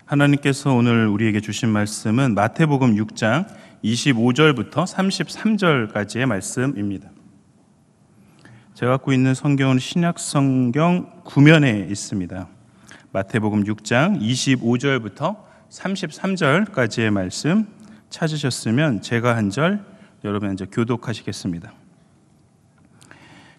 하나님께서 오늘 우리에게 주신 말씀은 마태복음 6장 25절부터 33절까지의 말씀입니다. 제가 갖고 있는 성경은 신약성경 9면에 있습니다. 마태복음 6장 25절부터 33절까지의 말씀 찾으셨으면 제가 한 절, 여러분 한 절 교독하시겠습니다.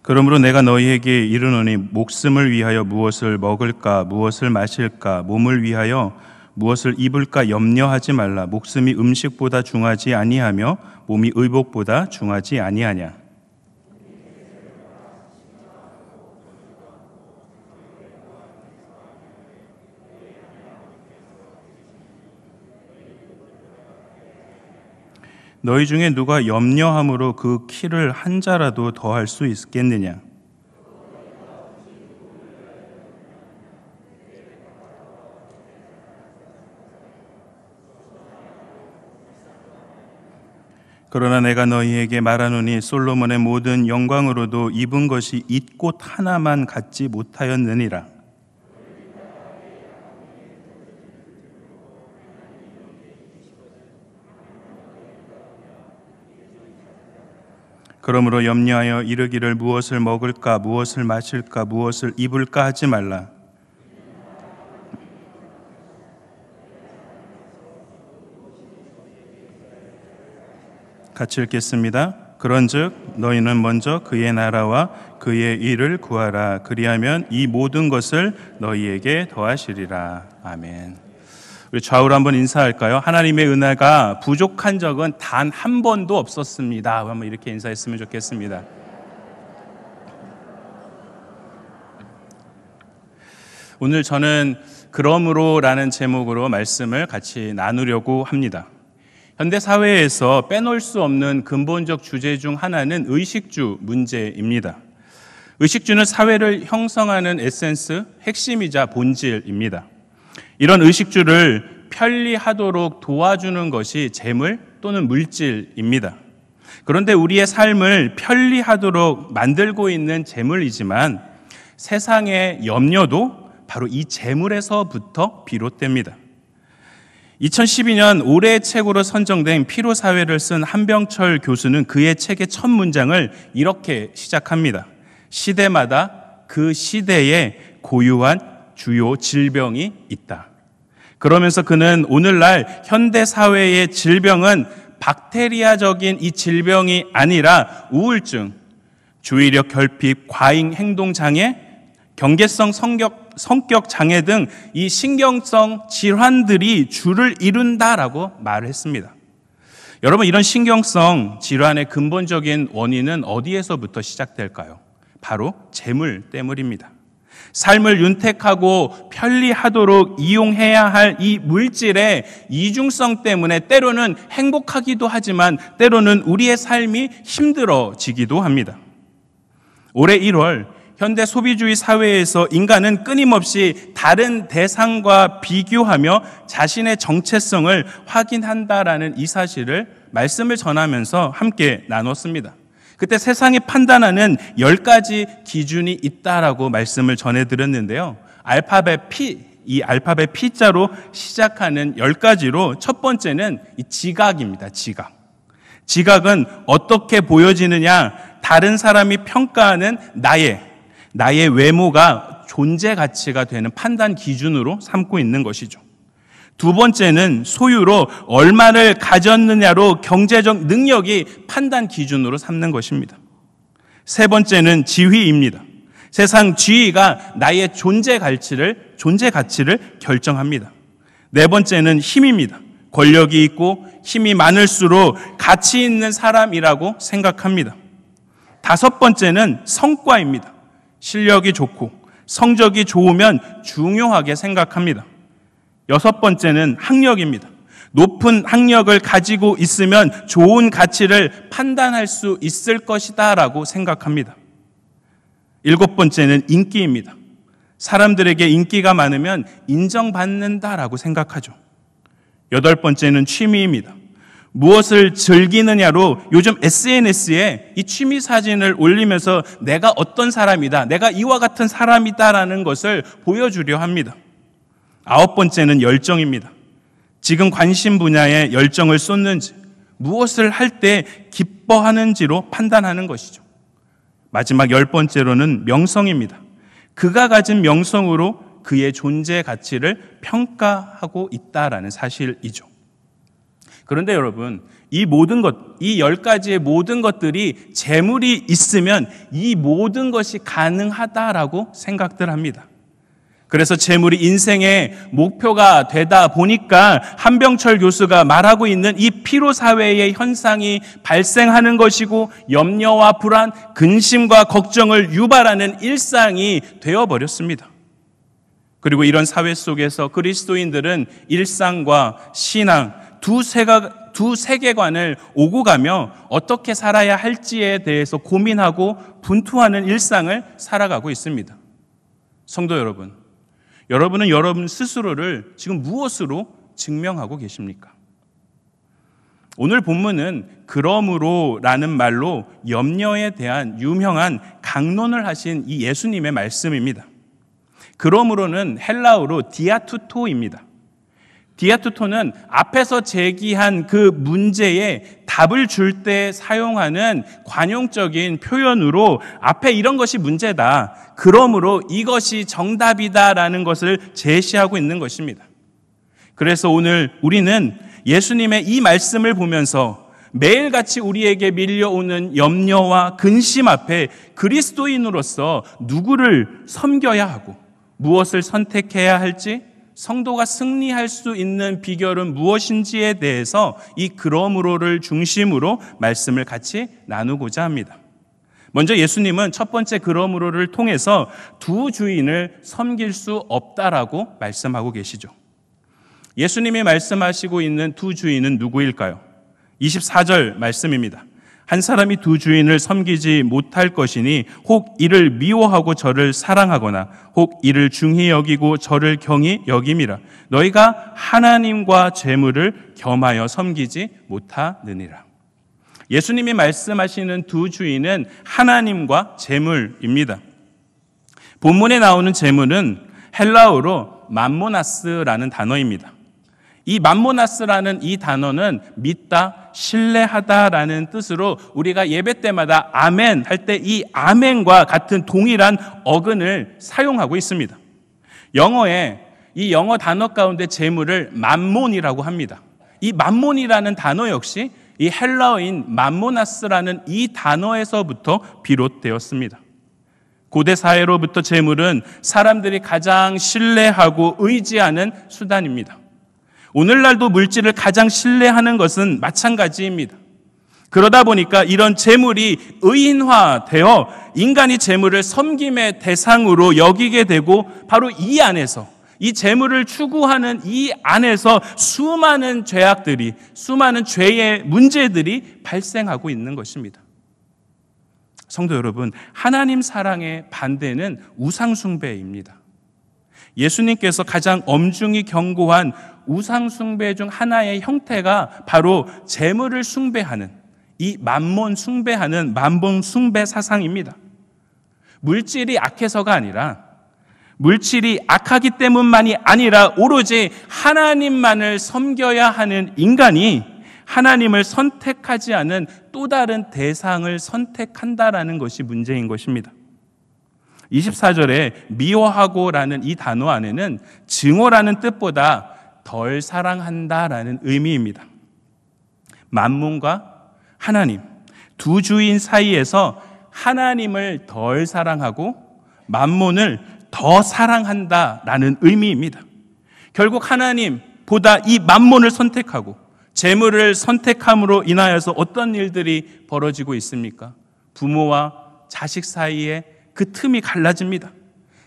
그러므로 내가 너희에게 이르노니 목숨을 위하여 무엇을 먹을까 무엇을 마실까 몸을 위하여 무엇을 입을까 염려하지 말라. 목숨이 음식보다 중하지 아니하며 몸이 의복보다 중하지 아니하냐. 너희 중에 누가 염려함으로 그 키를 한 자라도 더할 수 있겠느냐. 그러나 내가 너희에게 말하노니 솔로몬의 모든 영광으로도 입은 것이 잇꽃 하나만 갖지 못하였느니라. 그러므로 염려하여 이르기를 무엇을 먹을까 무엇을 마실까 무엇을 입을까 하지 말라. 같이 읽겠습니다. 그런즉 너희는 먼저 그의 나라와 그의 일을 구하라. 그리하면 이 모든 것을 너희에게 더하시리라. 아멘. 우리 좌우로 한번 인사할까요? 하나님의 은혜가 부족한 적은 단 한 번도 없었습니다. 한번 이렇게 인사했으면 좋겠습니다. 오늘 저는 그러므로라는 제목으로 말씀을 같이 나누려고 합니다. 현대 사회에서 빼놓을 수 없는 근본적 주제 중 하나는 의식주 문제입니다. 의식주는 사회를 형성하는 에센스, 핵심이자 본질입니다. 이런 의식주를 편리하도록 도와주는 것이 재물 또는 물질입니다. 그런데 우리의 삶을 편리하도록 만들고 있는 재물이지만 세상의 염려도 바로 이 재물에서부터 비롯됩니다. 2012년 올해의 책으로 선정된 피로사회를 쓴 한병철 교수는 그의 책의 첫 문장을 이렇게 시작합니다. 시대마다 그 시대에 고유한 주요 질병이 있다. 그러면서 그는 오늘날 현대사회의 질병은 박테리아적인 이 질병이 아니라 우울증, 주의력 결핍, 과잉 행동장애, 경계성 성격 장애 등 이 신경성 질환들이 주를 이룬다라고 말을 했습니다. 여러분, 이런 신경성 질환의 근본적인 원인은 어디에서부터 시작될까요? 바로 재물 때문입니다. 삶을 윤택하고 편리하도록 이용해야 할 이 물질의 이중성 때문에 때로는 행복하기도 하지만 때로는 우리의 삶이 힘들어지기도 합니다. 올해 1월 현대 소비주의 사회에서 인간은 끊임없이 다른 대상과 비교하며 자신의 정체성을 확인한다라는 이 사실을 말씀을 전하면서 함께 나눴습니다. 그때 세상이 판단하는 10가지 기준이 있다라고 말씀을 전해드렸는데요. 이 알파벳 P자로 시작하는 10가지로 첫 번째는 이 지각입니다. 지각. 지각은 어떻게 보여지느냐, 다른 사람이 평가하는 나의 외모가 존재 가치가 되는 판단 기준으로 삼고 있는 것이죠. 두 번째는 소유로 얼마를 가졌느냐로 경제적 능력이 판단 기준으로 삼는 것입니다. 세 번째는 지위입니다. 세상 지위가 나의 존재 가치를 결정합니다. 네 번째는 힘입니다. 권력이 있고 힘이 많을수록 가치 있는 사람이라고 생각합니다. 다섯 번째는 성과입니다. 실력이 좋고 성적이 좋으면 중요하게 생각합니다. 여섯 번째는 학력입니다. 높은 학력을 가지고 있으면 좋은 가치를 판단할 수 있을 것이다 라고 생각합니다. 일곱 번째는 인기입니다. 사람들에게 인기가 많으면 인정받는다라고 생각하죠. 여덟 번째는 취미입니다. 무엇을 즐기느냐로 요즘 SNS에 이 취미 사진을 올리면서 내가 어떤 사람이다, 내가 이와 같은 사람이다라는 것을 보여주려 합니다. 9번째는 열정입니다. 지금 관심 분야에 열정을 쏟는지, 무엇을 할 때 기뻐하는지로 판단하는 것이죠. 마지막 10번째로는 명성입니다. 그가 가진 명성으로 그의 존재 가치를 평가하고 있다라는 사실이죠. 그런데 여러분, 이 10가지의 모든 것들이 재물이 있으면 이 모든 것이 가능하다라고 생각들 합니다. 그래서 재물이 인생의 목표가 되다 보니까 한병철 교수가 말하고 있는 이 피로사회의 현상이 발생하는 것이고, 염려와 불안, 근심과 걱정을 유발하는 일상이 되어버렸습니다. 그리고 이런 사회 속에서 그리스도인들은 일상과 신앙, 두 세계관을 오고 가며 어떻게 살아야 할지에 대해서 고민하고 분투하는 일상을 살아가고 있습니다. 성도 여러분, 여러분은 여러분 스스로를 지금 무엇으로 증명하고 계십니까? 오늘 본문은 그러므로 라는 말로 염려에 대한 유명한 강론을 하신 이 예수님의 말씀입니다. 그러므로는 헬라어로 디아투토입니다. 디아투토는 앞에서 제기한 그 문제에 답을 줄 때 사용하는 관용적인 표현으로 앞에 이런 것이 문제다, 그러므로 이것이 정답이다라는 것을 제시하고 있는 것입니다. 그래서 오늘 우리는 예수님의 이 말씀을 보면서 매일같이 우리에게 밀려오는 염려와 근심 앞에 그리스도인으로서 누구를 섬겨야 하고 무엇을 선택해야 할지, 성도가 승리할 수 있는 비결은 무엇인지에 대해서 이 그러므로를 중심으로 말씀을 같이 나누고자 합니다. 먼저 예수님은 첫 번째 그러므로를 통해서 두 주인을 섬길 수 없다라고 말씀하고 계시죠. 예수님이 말씀하시고 있는 두 주인은 누구일까요? 24절 말씀입니다. 한 사람이 두 주인을 섬기지 못할 것이니 혹 이를 미워하고 저를 사랑하거나 혹 이를 중히 여기고 저를 경히 여김이라. 너희가 하나님과 재물을 겸하여 섬기지 못하느니라. 예수님이 말씀하시는 두 주인은 하나님과 재물입니다. 본문에 나오는 재물은 헬라어로 맘모나스라는 단어입니다. 이 맘모나스라는 이 단어는 믿다, 신뢰하다라는 뜻으로 우리가 예배 때마다 아멘 할 때 이 아멘과 같은 동일한 어근을 사용하고 있습니다. 이 영어 단어 가운데 재물을 맘몬이라고 합니다. 이 맘몬이라는 단어 역시 이 헬라어인 맘모나스라는 이 단어에서부터 비롯되었습니다. 고대 사회로부터 재물은 사람들이 가장 신뢰하고 의지하는 수단입니다. 오늘날도 물질을 가장 신뢰하는 것은 마찬가지입니다. 그러다 보니까 이런 재물이 의인화되어 인간이 재물을 섬김의 대상으로 여기게 되고, 바로 이 안에서, 이 재물을 추구하는 이 안에서 수많은 죄악들이, 수많은 죄의 문제들이 발생하고 있는 것입니다. 성도 여러분, 하나님 사랑의 반대는 우상숭배입니다. 예수님께서 가장 엄중히 경고한 우상숭배 중 하나의 형태가 바로 재물을 숭배하는, 이 맘몬 숭배하는 맘몬 숭배 사상입니다. 물질이 악해서가 아니라, 물질이 악하기 때문만이 아니라 오로지 하나님만을 섬겨야 하는 인간이 하나님을 선택하지 않은 또 다른 대상을 선택한다라는 것이 문제인 것입니다. 24절에 미워하고라는 이 단어 안에는 증오라는 뜻보다 덜 사랑한다라는 의미입니다. 만몬과 하나님, 두 주인 사이에서 하나님을 덜 사랑하고 만몬을 더 사랑한다라는 의미입니다. 결국 하나님보다 이 만몬을 선택하고 재물을 선택함으로 인하여서 어떤 일들이 벌어지고 있습니까? 부모와 자식 사이에 그 틈이 갈라집니다.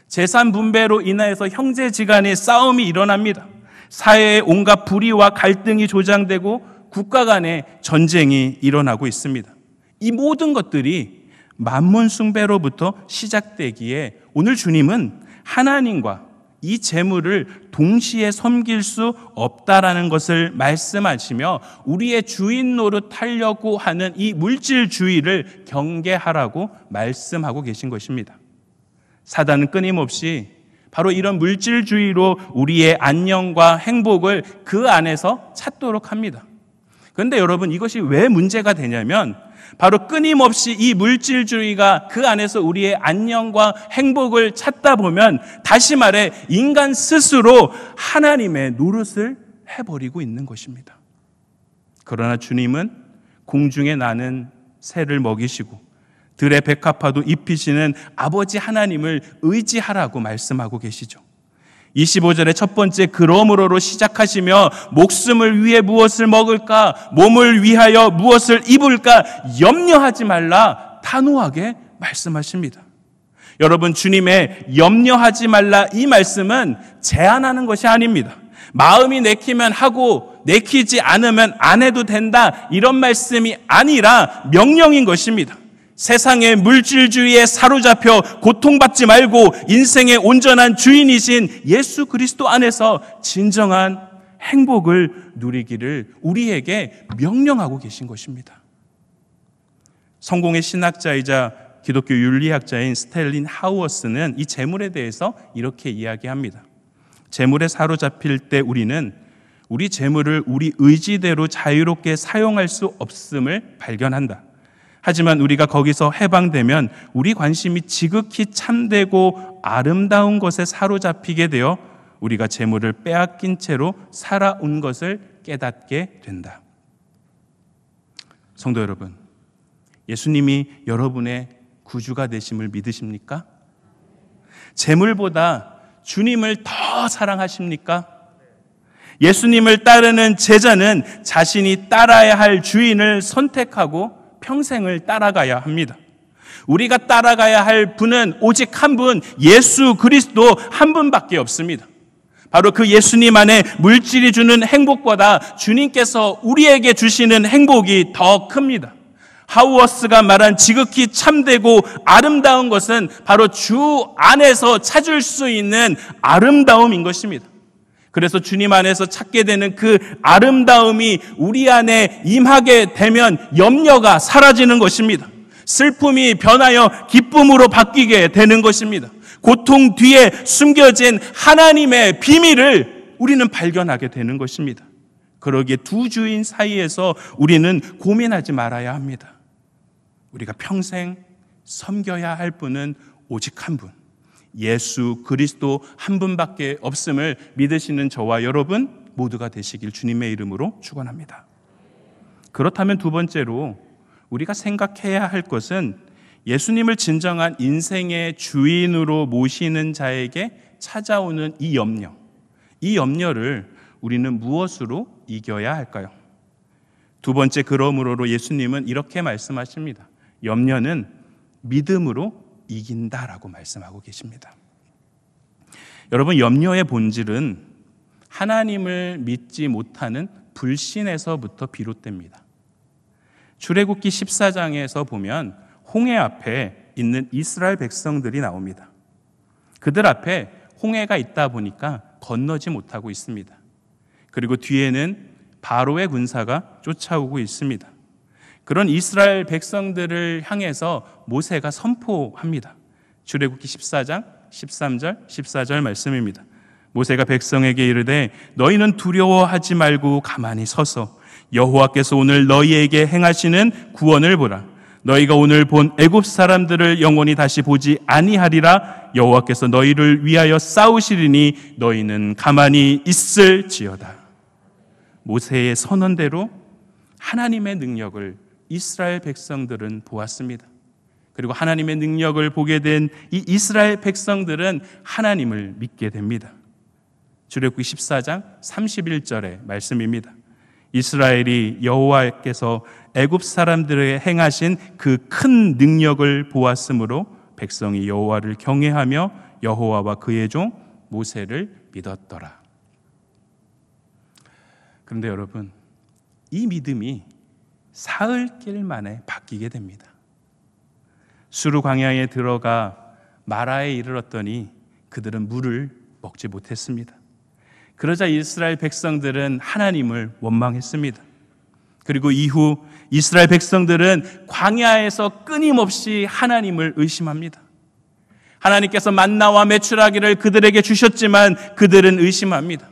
재산 분배로 인하여서 형제지간의 싸움이 일어납니다. 사회에 온갖 불의와 갈등이 조장되고 국가 간의 전쟁이 일어나고 있습니다. 이 모든 것들이 만몬 숭배로부터 시작되기에 오늘 주님은 하나님과 이 재물을 동시에 섬길 수 없다라는 것을 말씀하시며 우리의 주인 노릇하려고 하는 이 물질주의를 경계하라고 말씀하고 계신 것입니다. 사단은 끊임없이 바로 이런 물질주의로 우리의 안녕과 행복을 그 안에서 찾도록 합니다. 그런데 여러분, 이것이 왜 문제가 되냐면 바로 끊임없이 이 물질주의가 그 안에서 우리의 안녕과 행복을 찾다 보면, 다시 말해 인간 스스로 하나님의 노릇을 해버리고 있는 것입니다. 그러나 주님은 공중에 나는 새를 먹이시고 들의 백합화도 입히시는 아버지 하나님을 의지하라고 말씀하고 계시죠. 25절의 첫 번째 그러므로로 시작하시며 목숨을 위해 무엇을 먹을까, 몸을 위하여 무엇을 입을까 염려하지 말라 단호하게 말씀하십니다. 여러분, 주님의 염려하지 말라 이 말씀은 제한하는 것이 아닙니다. 마음이 내키면 하고 내키지 않으면 안 해도 된다, 이런 말씀이 아니라 명령인 것입니다. 세상의 물질주의에 사로잡혀 고통받지 말고 인생의 온전한 주인이신 예수 그리스도 안에서 진정한 행복을 누리기를 우리에게 명령하고 계신 것입니다. 성공의 신학자이자 기독교 윤리학자인 스텔린 하우어스는 이 재물에 대해서 이렇게 이야기합니다. 재물에 사로잡힐 때 우리는 우리 재물을 우리 의지대로 자유롭게 사용할 수 없음을 발견한다. 하지만 우리가 거기서 해방되면 우리 관심이 지극히 참되고 아름다운 것에 사로잡히게 되어 우리가 재물을 빼앗긴 채로 살아온 것을 깨닫게 된다. 성도 여러분, 예수님이 여러분의 구주가 되심을 믿으십니까? 재물보다 주님을 더 사랑하십니까? 예수님을 따르는 제자는 자신이 따라야 할 주인을 선택하고 평생을 따라가야 합니다. 우리가 따라가야 할 분은 오직 한 분, 예수 그리스도 한 분밖에 없습니다. 바로 그 예수님 안에 물질이 주는 행복보다 주님께서 우리에게 주시는 행복이 더 큽니다. 하우어스가 말한 지극히 참되고 아름다운 것은 바로 주 안에서 찾을 수 있는 아름다움인 것입니다. 그래서 주님 안에서 찾게 되는 그 아름다움이 우리 안에 임하게 되면 염려가 사라지는 것입니다. 슬픔이 변하여 기쁨으로 바뀌게 되는 것입니다. 고통 뒤에 숨겨진 하나님의 비밀을 우리는 발견하게 되는 것입니다. 그러기에 두 주인 사이에서 우리는 고민하지 말아야 합니다. 우리가 평생 섬겨야 할 분은 오직 한 분, 예수 그리스도 한 분밖에 없음을 믿으시는 저와 여러분 모두가 되시길 주님의 이름으로 축원합니다. 그렇다면 두 번째로 우리가 생각해야 할 것은 예수님을 진정한 인생의 주인으로 모시는 자에게 찾아오는 이 염려를 우리는 무엇으로 이겨야 할까요? 두 번째 그러므로로 예수님은 이렇게 말씀하십니다. 염려는 믿음으로 이긴다라고 말씀하고 계십니다. 여러분, 염려의 본질은 하나님을 믿지 못하는 불신에서부터 비롯됩니다. 출애굽기 14장에서 보면 홍해 앞에 있는 이스라엘 백성들이 나옵니다. 그들 앞에 홍해가 있다 보니까 건너지 못하고 있습니다. 그리고 뒤에는 바로의 군사가 쫓아오고 있습니다. 그런 이스라엘 백성들을 향해서 모세가 선포합니다. 출애굽기 14장 13절 14절 말씀입니다. 모세가 백성에게 이르되 너희는 두려워하지 말고 가만히 서서 여호와께서 오늘 너희에게 행하시는 구원을 보라. 너희가 오늘 본 애굽 사람들을 영원히 다시 보지 아니하리라. 여호와께서 너희를 위하여 싸우시리니 너희는 가만히 있을지어다. 모세의 선언대로 하나님의 능력을 이스라엘 백성들은 보았습니다. 그리고 하나님의 능력을 보게 된 이 이스라엘 백성들은 하나님을 믿게 됩니다. 출애굽기 14장 31절의 말씀입니다. 이스라엘이 여호와께서 애굽 사람들에게 행하신 그 큰 능력을 보았으므로 백성이 여호와를 경외하며 여호와와 그의 종 모세를 믿었더라. 그런데 여러분, 이 믿음이 사흘길 만에 바뀌게 됩니다. 수르 광야에 들어가 마라에 이르렀더니 그들은 물을 먹지 못했습니다. 그러자 이스라엘 백성들은 하나님을 원망했습니다. 그리고 이후 이스라엘 백성들은 광야에서 끊임없이 하나님을 의심합니다. 하나님께서 만나와 메추라기를 그들에게 주셨지만 그들은 의심합니다.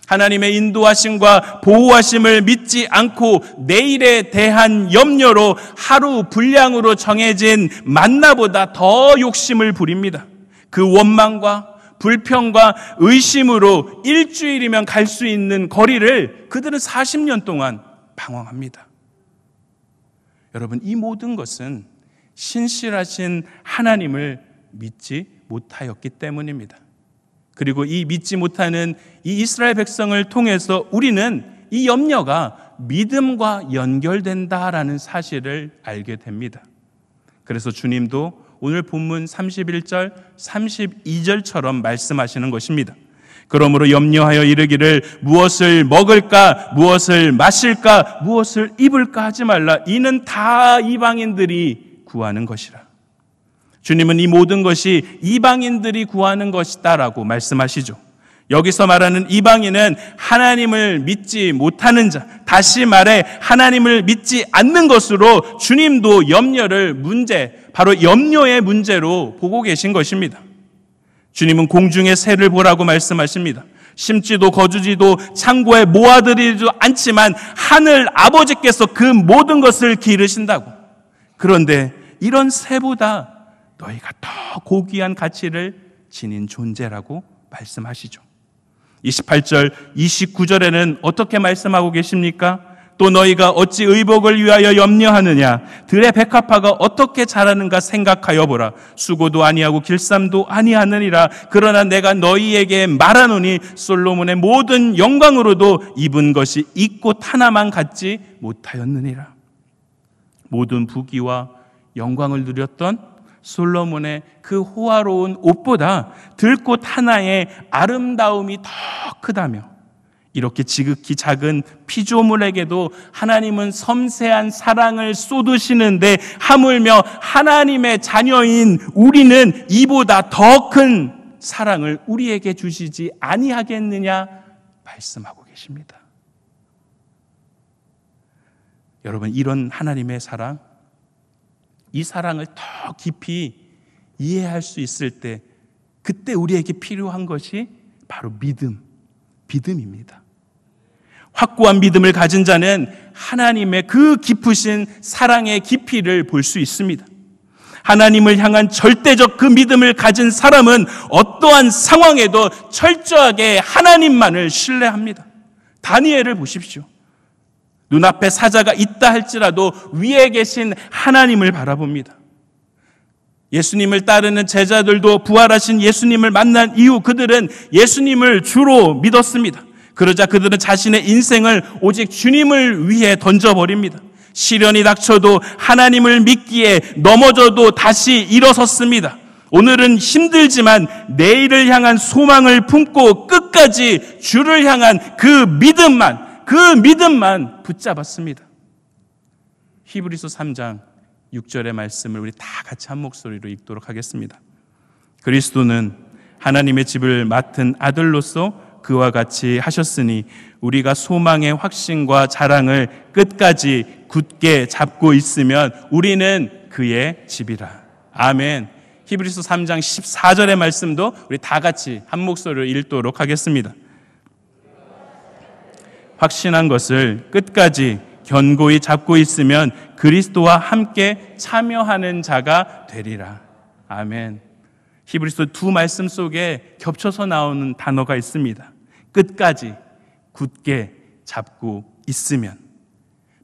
하나님의 인도하심과 보호하심을 믿지 않고 내일에 대한 염려로 하루 분량으로 정해진 만나보다 더 욕심을 부립니다. 그 원망과 불평과 의심으로 일주일이면 갈 수 있는 거리를 그들은 40년 동안 방황합니다. 여러분, 이 모든 것은 신실하신 하나님을 믿지 못하였기 때문입니다. 그리고 이 믿지 못하는 이 이스라엘 백성을 통해서 우리는 이 염려가 믿음과 연결된다라는 사실을 알게 됩니다. 그래서 주님도 오늘 본문 31절, 32절처럼 말씀하시는 것입니다. 그러므로 염려하여 이르기를 무엇을 먹을까, 무엇을 마실까, 무엇을 입을까 하지 말라. 이는 다 이방인들이 구하는 것이라. 주님은 이 모든 것이 이방인들이 구하는 것이다라고 말씀하시죠. 여기서 말하는 이방인은 하나님을 믿지 못하는 자, 다시 말해 하나님을 믿지 않는 것으로 주님도 바로 염려의 문제로 보고 계신 것입니다. 주님은 공중의 새를 보라고 말씀하십니다. 심지도 거두지도 창고에 모아들이지도 않지만 하늘 아버지께서 그 모든 것을 기르신다고. 그런데 이런 새보다 너희가 더 고귀한 가치를 지닌 존재라고 말씀하시죠. 28절, 29절에는 어떻게 말씀하고 계십니까? 또 너희가 어찌 의복을 위하여 염려하느냐? 들의 백합화가 어떻게 자라는가 생각하여 보라. 수고도 아니하고 길쌈도 아니하느니라. 그러나 내가 너희에게 말하노니 솔로몬의 모든 영광으로도 입은 것이 이 꽃 하나만 갖지 못하였느니라. 모든 부귀와 영광을 누렸던 솔로몬의 그 호화로운 옷보다 들꽃 하나의 아름다움이 더 크다며, 이렇게 지극히 작은 피조물에게도 하나님은 섬세한 사랑을 쏟으시는데 하물며 하나님의 자녀인 우리는 이보다 더 큰 사랑을 우리에게 주시지 아니하겠느냐 말씀하고 계십니다. 여러분, 이런 하나님의 사랑, 이 사랑을 더 깊이 이해할 수 있을 때, 그때 우리에게 필요한 것이 바로 믿음입니다. 확고한 믿음을 가진 자는 하나님의 그 깊으신 사랑의 깊이를 볼 수 있습니다. 하나님을 향한 절대적 그 믿음을 가진 사람은 어떠한 상황에도 철저하게 하나님만을 신뢰합니다. 다니엘을 보십시오. 눈앞에 사자가 있다 할지라도 위에 계신 하나님을 바라봅니다. 예수님을 따르는 제자들도 부활하신 예수님을 만난 이후 그들은 예수님을 주로 믿었습니다. 그러자 그들은 자신의 인생을 오직 주님을 위해 던져버립니다. 시련이 닥쳐도 하나님을 믿기에 넘어져도 다시 일어섰습니다. 오늘은 힘들지만 내일을 향한 소망을 품고 끝까지 주를 향한 그 믿음만 붙잡았습니다. 히브리서 3장 6절의 말씀을 우리 다 같이 한 목소리로 읽도록 하겠습니다. 그리스도는 하나님의 집을 맡은 아들로서 그와 같이 하셨으니 우리가 소망의 확신과 자랑을 끝까지 굳게 잡고 있으면 우리는 그의 집이라. 아멘. 히브리서 3장 14절의 말씀도 우리 다 같이 한 목소리로 읽도록 하겠습니다. 확신한 것을 끝까지 견고히 잡고 있으면 그리스도와 함께 참여하는 자가 되리라. 아멘. 히브리서 두 말씀 속에 겹쳐서 나오는 단어가 있습니다. 끝까지 굳게 잡고 있으면,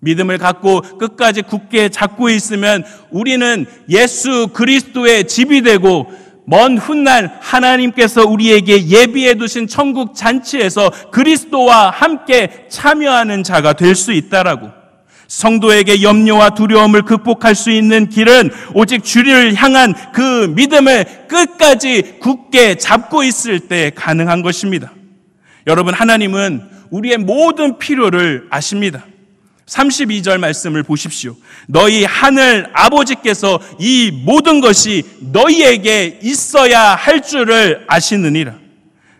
믿음을 갖고 끝까지 굳게 잡고 있으면 우리는 예수 그리스도의 집이 되고 먼 훗날 하나님께서 우리에게 예비해 두신 천국 잔치에서 그리스도와 함께 참여하는 자가 될 수 있다라고. 성도에게 염려와 두려움을 극복할 수 있는 길은 오직 주를 향한 그 믿음을 끝까지 굳게 잡고 있을 때 가능한 것입니다. 여러분, 하나님은 우리의 모든 필요를 아십니다. 32절 말씀을 보십시오. 너희 하늘 아버지께서 이 모든 것이 너희에게 있어야 할 줄을 아시느니라.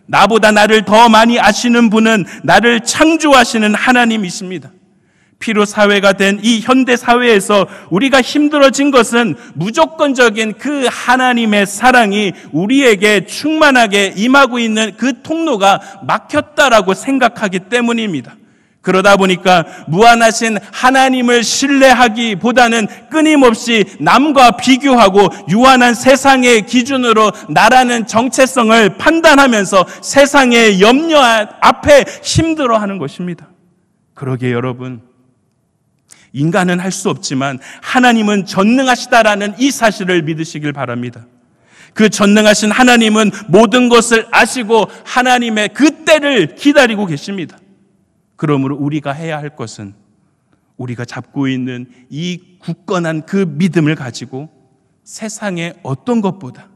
나보다 나를 더 많이 아시는 분은 나를 창조하시는 하나님이십니다. 피로 사회가 된 이 현대 사회에서 우리가 힘들어진 것은 무조건적인 그 하나님의 사랑이 우리에게 충만하게 임하고 있는 그 통로가 막혔다라고 생각하기 때문입니다. 그러다 보니까 무한하신 하나님을 신뢰하기보다는 끊임없이 남과 비교하고 유한한 세상의 기준으로 나라는 정체성을 판단하면서 세상의 염려 앞에 힘들어하는 것입니다. 그러기에 여러분, 인간은 할 수 없지만 하나님은 전능하시다라는 이 사실을 믿으시길 바랍니다. 그 전능하신 하나님은 모든 것을 아시고 하나님의 그 때를 기다리고 계십니다. 그러므로 우리가 해야 할 것은 우리가 잡고 있는 이 굳건한 그 믿음을 가지고 세상의 어떤 것보다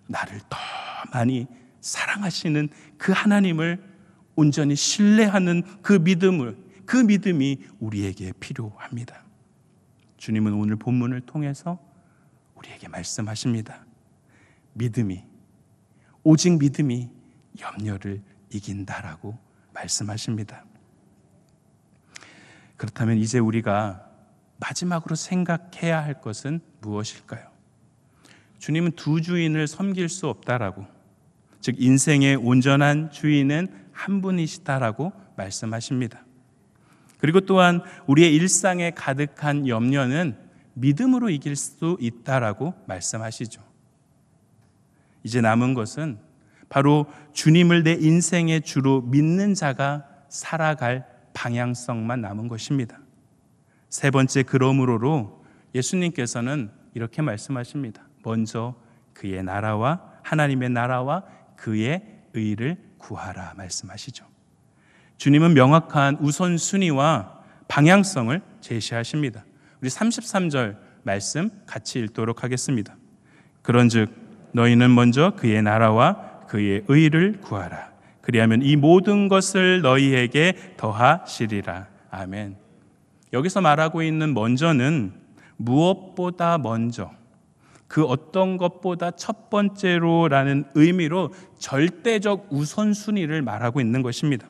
나를 더 많이 사랑하시는 그 하나님을 온전히 신뢰하는 그 믿음이 우리에게 필요합니다. 주님은 오늘 본문을 통해서 우리에게 말씀하십니다. 오직 믿음이 염려를 이긴다라고 말씀하십니다. 그렇다면 이제 우리가 마지막으로 생각해야 할 것은 무엇일까요? 주님은 두 주인을 섬길 수 없다라고, 즉 인생의 온전한 주인은 한 분이시다라고 말씀하십니다. 그리고 또한 우리의 일상에 가득한 염려는 믿음으로 이길 수 있다라고 말씀하시죠. 이제 남은 것은 바로 주님을 내 인생의 주로 믿는 자가 살아갈 방향성만 남은 것입니다. 세 번째 그러므로로 예수님께서는 이렇게 말씀하십니다. 먼저 그의 나라와 하나님의 나라와 그의 의를 구하라 말씀하시죠. 주님은 명확한 우선순위와 방향성을 제시하십니다. 우리 33절 말씀 같이 읽도록 하겠습니다. 그런즉 너희는 먼저 그의 나라와 그의 의를 구하라. 그리하면 이 모든 것을 너희에게 더하시리라. 아멘. 여기서 말하고 있는 먼저는 무엇보다 먼저, 그 어떤 것보다 첫 번째로라는 의미로 절대적 우선순위를 말하고 있는 것입니다.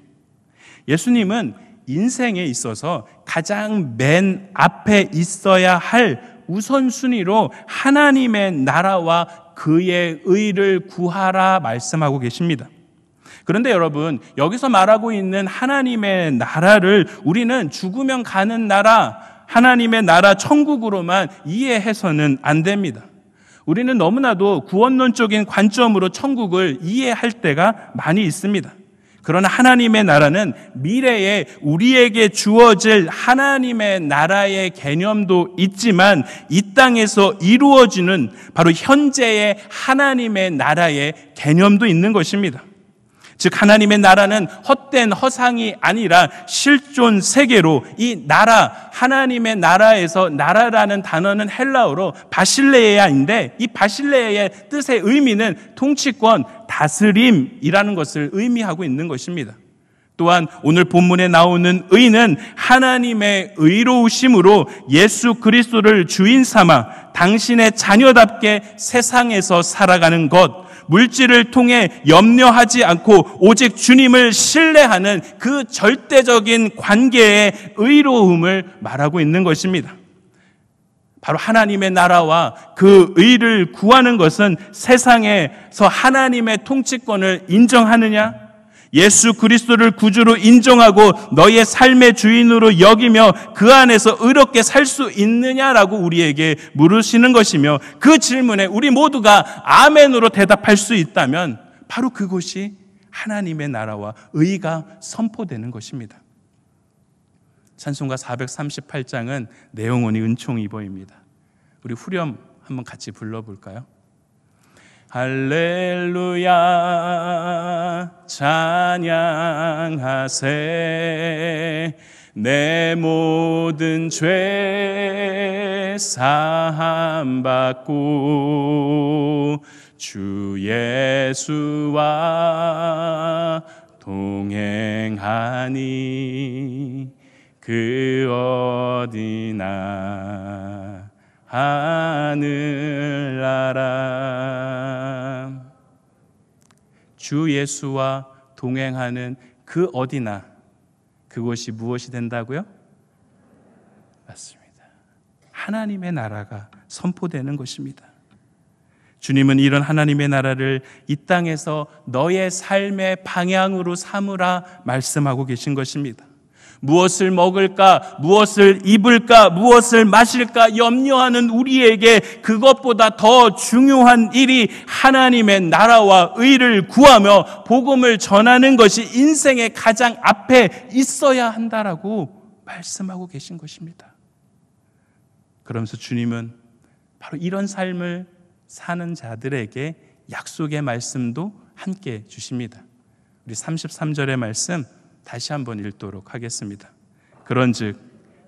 예수님은 인생에 있어서 가장 맨 앞에 있어야 할 우선순위로 하나님의 나라와 그의 의를 구하라 말씀하고 계십니다. 그런데 여러분, 여기서 말하고 있는 하나님의 나라를 우리는 죽으면 가는 나라, 하나님의 나라 천국으로만 이해해서는 안 됩니다. 우리는 너무나도 구원론적인 관점으로 천국을 이해할 때가 많이 있습니다. 그러나 하나님의 나라는 미래에 우리에게 주어질 하나님의 나라의 개념도 있지만 이 땅에서 이루어지는 바로 현재의 하나님의 나라의 개념도 있는 것입니다. 즉 하나님의 나라는 헛된 허상이 아니라 실존 세계로 이 나라, 하나님의 나라에서 나라라는 단어는 헬라어로 바실레야인데 이 바실레야의 뜻의 의미는 통치권, 다스림이라는 것을 의미하고 있는 것입니다. 또한 오늘 본문에 나오는 의는 하나님의 의로우심으로 예수 그리스도를 주인 삼아 당신의 자녀답게 세상에서 살아가는 것, 물질을 통해 염려하지 않고 오직 주님을 신뢰하는 그 절대적인 관계의 의로움을 말하고 있는 것입니다. 바로 하나님의 나라와 그 의를 구하는 것은 세상에서 하나님의 통치권을 인정하느냐? 예수 그리스도를 구주로 인정하고 너의 삶의 주인으로 여기며 그 안에서 의롭게 살 수 있느냐라고 우리에게 물으시는 것이며, 그 질문에 우리 모두가 아멘으로 대답할 수 있다면 바로 그곳이 하나님의 나라와 의가 선포되는 것입니다. 찬송가 438장은 내용원이 은총이보입니다. 우리 후렴 한번 같이 불러볼까요? 할렐루야 찬양하세, 내 모든 죄 사함 받고 주 예수와 동행하니 그 어디나 하늘나라. 주 예수와 동행하는 그 어디나, 그곳이 무엇이 된다고요? 맞습니다. 하나님의 나라가 선포되는 것입니다. 주님은 이런 하나님의 나라를 이 땅에서 너의 삶의 방향으로 삼으라 말씀하고 계신 것입니다. 무엇을 먹을까, 무엇을 입을까, 무엇을 마실까 염려하는 우리에게 그것보다 더 중요한 일이 하나님의 나라와 의를 구하며 복음을 전하는 것이 인생의 가장 앞에 있어야 한다라고 말씀하고 계신 것입니다. 그러면서 주님은 바로 이런 삶을 사는 자들에게 약속의 말씀도 함께 주십니다. 우리 33절의 말씀 다시 한번 읽도록 하겠습니다. 그런즉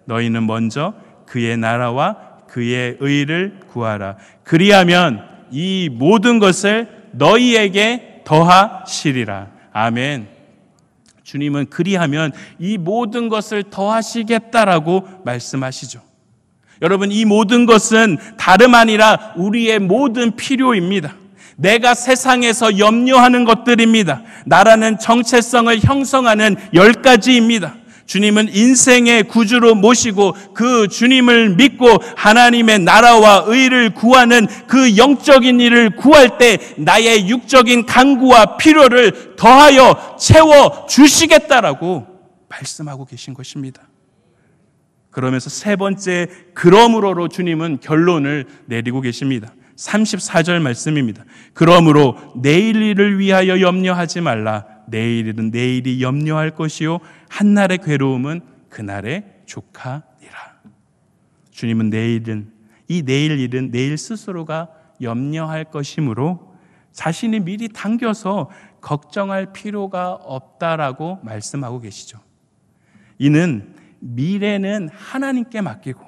너희는 먼저 그의 나라와 그의 의를 구하라. 그리하면 이 모든 것을 너희에게 더하시리라. 아멘. 주님은 그리하면 이 모든 것을 더하시겠다라고 말씀하시죠. 여러분, 이 모든 것은 다름 아니라 우리의 모든 필요입니다. 내가 세상에서 염려하는 것들입니다. 나라는 정체성을 형성하는 10가지입니다. 주님은 인생의 구주로 모시고 그 주님을 믿고 하나님의 나라와 의를 구하는 그 영적인 일을 구할 때 나의 육적인 간구와 필요를 더하여 채워 주시겠다라고 말씀하고 계신 것입니다. 그러면서 세 번째 그러므로로 주님은 결론을 내리고 계십니다. 34절 말씀입니다. 그러므로 내일 일을 위하여 염려하지 말라. 내일 일은 내일이 염려할 것이요 한날의 괴로움은 그날의 족하니라. 주님은 이 내일 일은 내일 스스로가 염려할 것이므로 자신이 미리 당겨서 걱정할 필요가 없다라고 말씀하고 계시죠. 이는 미래는 하나님께 맡기고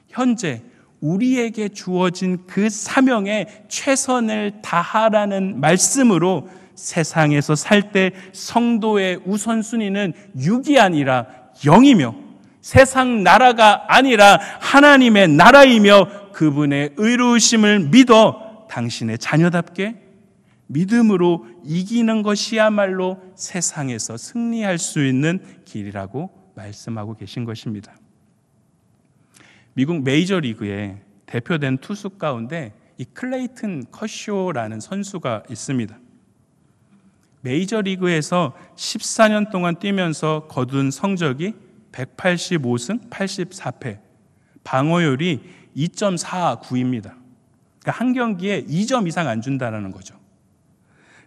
현재 우리에게 주어진 그 사명에 최선을 다하라는 말씀으로 세상에서 살 때 성도의 우선순위는 6이 아니라 0이며 세상 나라가 아니라 하나님의 나라이며 그분의 의로우심을 믿어 당신의 자녀답게 믿음으로 이기는 것이야말로 세상에서 승리할 수 있는 길이라고 말씀하고 계신 것입니다. 미국 메이저리그에 대표된 투수 가운데 이 클레이튼 커쇼라는 선수가 있습니다. 메이저리그에서 14년 동안 뛰면서 거둔 성적이 185승 84패, 방어율이 2.49입니다. 그러니까 한 경기에 2점 이상 안 준다는 거죠.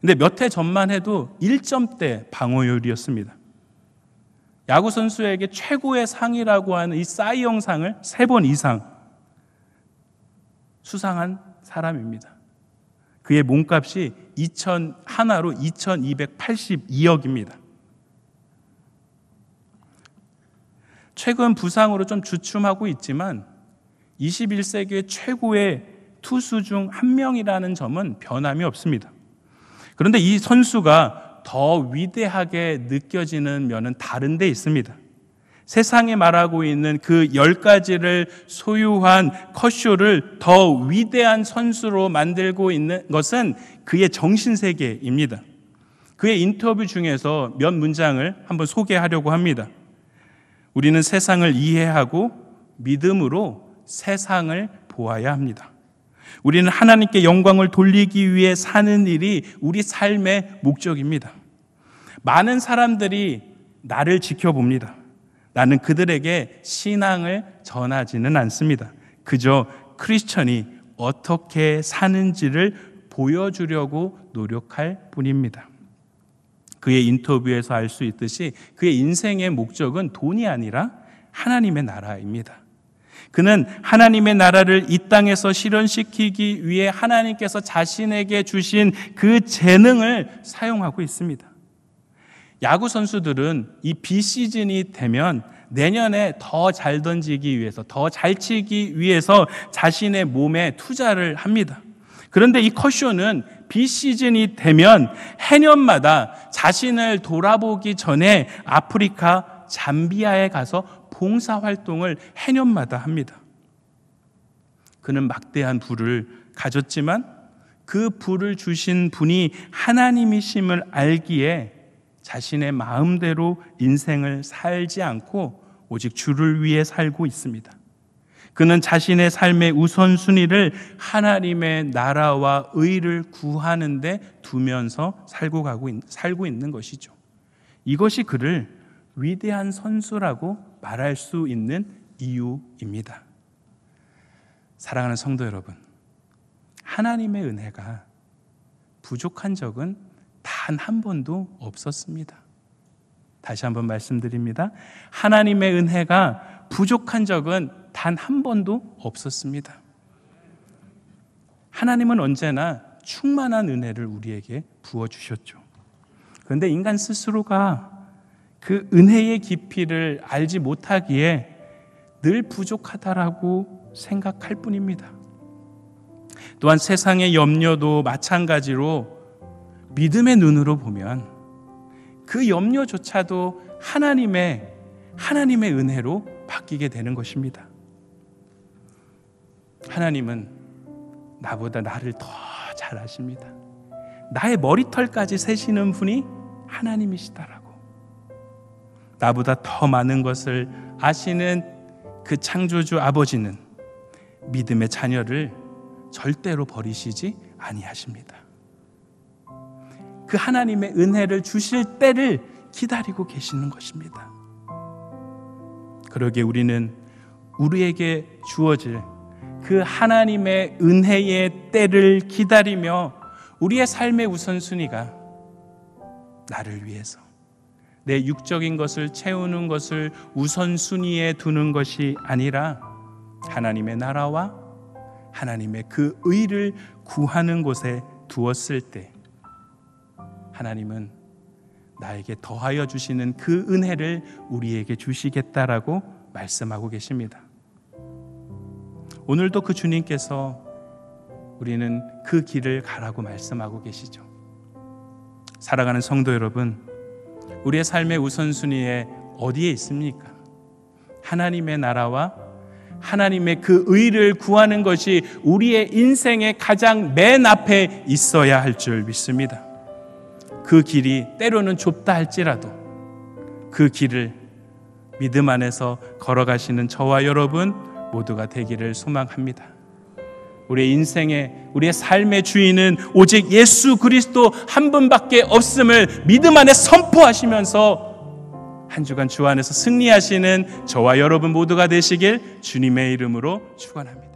근데 몇 해 전만 해도 1점대 방어율이었습니다. 야구 선수에게 최고의 상이라고 하는 이 사이 영상을 3번 이상 수상한 사람입니다. 그의 몸값이 하나로 2,282억입니다. 최근 부상으로 좀 주춤하고 있지만 21세기의 최고의 투수 중 한 명이라는 점은 변함이 없습니다. 그런데 이 선수가 더 위대하게 느껴지는 면은 다른 데 있습니다. 세상에 말하고 있는 그 10가지를 소유한 커쇼를 더 위대한 선수로 만들고 있는 것은 그의 정신세계입니다. 그의 인터뷰 중에서 몇 문장을 한번 소개하려고 합니다. 우리는 세상을 이해하고 믿음으로 세상을 보아야 합니다. 우리는 하나님께 영광을 돌리기 위해 사는 일이 우리 삶의 목적입니다. 많은 사람들이 나를 지켜봅니다. 나는 그들에게 신앙을 전하지는 않습니다. 그저 크리스천이 어떻게 사는지를 보여주려고 노력할 뿐입니다. 그의 인터뷰에서 알 수 있듯이 그의 인생의 목적은 돈이 아니라 하나님의 나라입니다. 그는 하나님의 나라를 이 땅에서 실현시키기 위해 하나님께서 자신에게 주신 그 재능을 사용하고 있습니다. 야구 선수들은 이 비시즌이 되면 내년에 더 잘 던지기 위해서, 더 잘 치기 위해서 자신의 몸에 투자를 합니다. 그런데 이 커쇼는 비시즌이 되면 해년마다 자신을 돌아보기 전에 아프리카 잠비아에 가서 봉사활동을 해년마다 합니다. 그는 막대한 부를 가졌지만 그 부를 주신 분이 하나님이심을 알기에 자신의 마음대로 인생을 살지 않고 오직 주를 위해 살고 있습니다. 그는 자신의 삶의 우선순위를 하나님의 나라와 의를 구하는 데 두면서 살고 있는 것이죠. 이것이 그를 위대한 선수라고 말할 수 있는 이유입니다. 사랑하는 성도 여러분, 하나님의 은혜가 부족한 적은 단 한 번도 없었습니다. 다시 한번 말씀드립니다. 하나님의 은혜가 부족한 적은 단 한 번도 없었습니다. 하나님은 언제나 충만한 은혜를 우리에게 부어주셨죠. 그런데 인간 스스로가 그 은혜의 깊이를 알지 못하기에 늘 부족하다라고 생각할 뿐입니다. 또한 세상의 염려도 마찬가지로 믿음의 눈으로 보면 그 염려조차도 하나님의 은혜로 바뀌게 되는 것입니다. 하나님은 나보다 나를 더 잘 아십니다. 나의 머리털까지 세시는 분이 하나님이시다라고. 나보다 더 많은 것을 아시는 그 창조주 아버지는 믿음의 자녀를 절대로 버리시지 아니하십니다. 그 하나님의 은혜를 주실 때를 기다리고 계시는 것입니다. 그러기에 우리는 우리에게 주어질 그 하나님의 은혜의 때를 기다리며 우리의 삶의 우선순위가 나를 위해서 내 육적인 것을 채우는 것을 우선순위에 두는 것이 아니라 하나님의 나라와 하나님의 그 의를 구하는 곳에 두었을 때 하나님은 나에게 더하여 주시는 그 은혜를 우리에게 주시겠다라고 말씀하고 계십니다. 오늘도 그 주님께서 우리는 그 길을 가라고 말씀하고 계시죠. 사랑하는 성도 여러분, 우리의 삶의 우선순위에 어디에 있습니까? 하나님의 나라와 하나님의 그 의를 구하는 것이 우리의 인생의 가장 맨 앞에 있어야 할 줄 믿습니다. 그 길이 때로는 좁다 할지라도 그 길을 믿음 안에서 걸어가시는 저와 여러분 모두가 되기를 소망합니다. 우리의 인생의, 우리의 삶의 주인은 오직 예수 그리스도 한 분밖에 없음을 믿음 안에 선포하시면서 한 주간 주 안에서 승리하시는 저와 여러분 모두가 되시길 주님의 이름으로 축원합니다.